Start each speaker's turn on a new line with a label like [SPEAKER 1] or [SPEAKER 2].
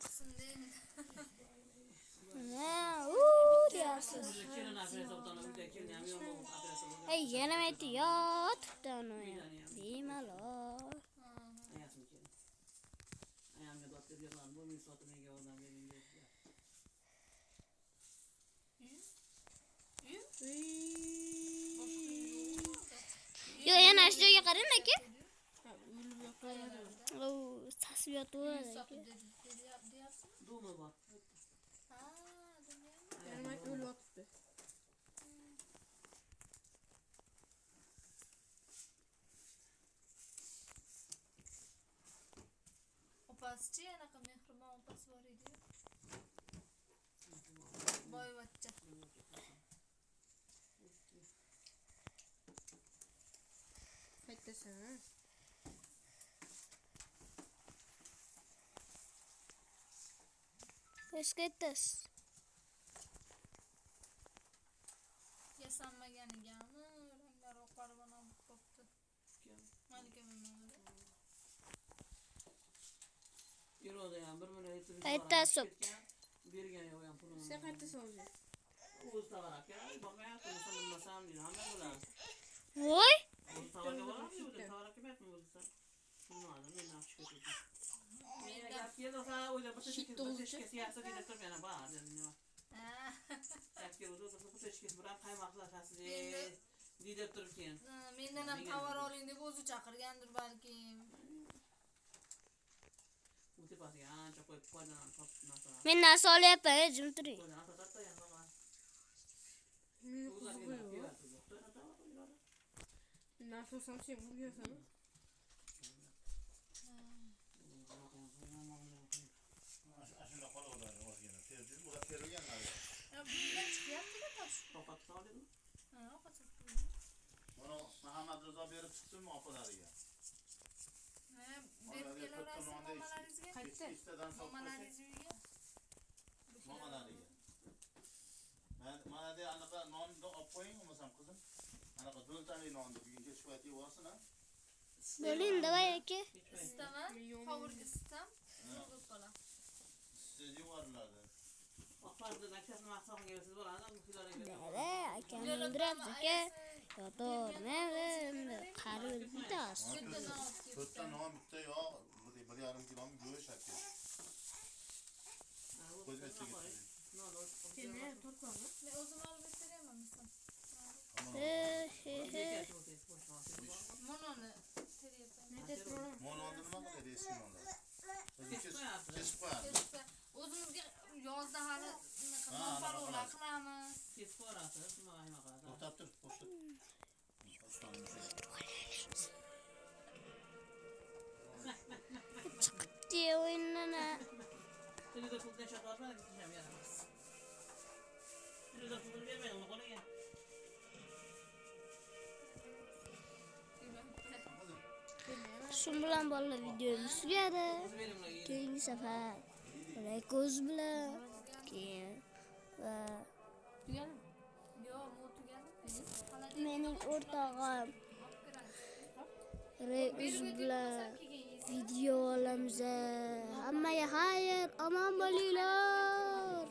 [SPEAKER 1] Qism deymi?
[SPEAKER 2] Ne? Diyorsun. Hey yana meti yotibdi anoyi. Bemalol. Yo yana shu joyga qarang aka. O sasib yotibdi aka.
[SPEAKER 3] Dumi bor.
[SPEAKER 1] Ha,
[SPEAKER 4] Yana o'lib yotibdi.
[SPEAKER 1] opasi-chi, anaqa mehribon opasi bor edi. Boyvachcha.
[SPEAKER 4] Qaytasan.
[SPEAKER 2] Esketas.
[SPEAKER 1] Yasanmaganigami, ranglari oqarib olib qopti. Malika menimda.
[SPEAKER 3] Iroda ham bir million aytib
[SPEAKER 2] Qayta sopdi.
[SPEAKER 3] bergan yo'q ham pulini.
[SPEAKER 4] Sen qaytasan o'zi.
[SPEAKER 3] O'z tavarak ya, bo'lmayapti, bilmasam deydi, hamma biladi.
[SPEAKER 2] Voy.
[SPEAKER 3] O'z tavarga boramiz, o'zi tavarak emasmi o'zi? Bilmadim, men ham chiqib ketdim. Men gap keldi, o'ylab bir teshkesi siyosat deydi turib yana bor dedim.
[SPEAKER 1] Ha.
[SPEAKER 3] Gap keldi, o'zi teshkesi bilan qaymoqlashasiz deydi turib keyin.
[SPEAKER 1] Mendan ham tovar oling deb o'zi chaqirgandir balkim.
[SPEAKER 3] U tepasiga ancha qo'yib foydalanib topib
[SPEAKER 2] Men narsa olyapman, jim turing.
[SPEAKER 4] Narsa olsam sen urgasan.
[SPEAKER 5] Ashunda qolaveradi o'zgina. Terdim, ular terganlar.
[SPEAKER 1] Bundan chiqyapti-da tosh.
[SPEAKER 3] Toqat soldingmi?
[SPEAKER 1] Ha, qochib.
[SPEAKER 5] Mana Muhammad Rizo berib chiqdimi opalariga?
[SPEAKER 1] Ha, berib kelaverasiz momalaringizga.
[SPEAKER 4] Qaytdi.
[SPEAKER 5] Istadan
[SPEAKER 1] Momalaringiz uyiga.
[SPEAKER 5] Momalariga. Mana de anaqa nonni olib qo'ying, bo'lmasam qizim. Anaqa do'ltali nonni bugun kechki payt yeb olsin-a.
[SPEAKER 2] Bo'ling, davay aka.
[SPEAKER 1] Istama, qovurga istam. Bo'lib qola.
[SPEAKER 5] Siz yuborlardi.
[SPEAKER 3] Oqparda nakasini maqsadga siz bo'ladi, ularga.
[SPEAKER 2] Dada, akam o'ldiryapti aka. Yotormaydi. Qarib bitasi.
[SPEAKER 5] To'rtta non, bitta yog', 1,5 kg go'sht aka.
[SPEAKER 4] Keyin to'rtqo'mi?
[SPEAKER 1] Men o'zim olib beraman desam. Mononi teryapman.
[SPEAKER 5] Mononni nima qiladi eski nonlar? Kesib qo'yadi.
[SPEAKER 1] O'zimizga yozda hali palovlar qilamiz.
[SPEAKER 3] Kesib qo'yasiz, nima qiladi?
[SPEAKER 5] To'xtab tur, to'xtab.
[SPEAKER 2] Chiqibdi o'yindan.
[SPEAKER 3] Televizor puldan sotib ham yaramas. Televizor pulini bermaydi, uni qo'liga.
[SPEAKER 2] Shu bilan bolalar videomiz tugadi. Keyingi safar ko'z bilan keyin va
[SPEAKER 1] Tugadimi? Yo'q, bu tugadi.
[SPEAKER 2] mening o'rtog'im Reuz bilan video olamiz. Hammaga xayr, omon bo'linglar.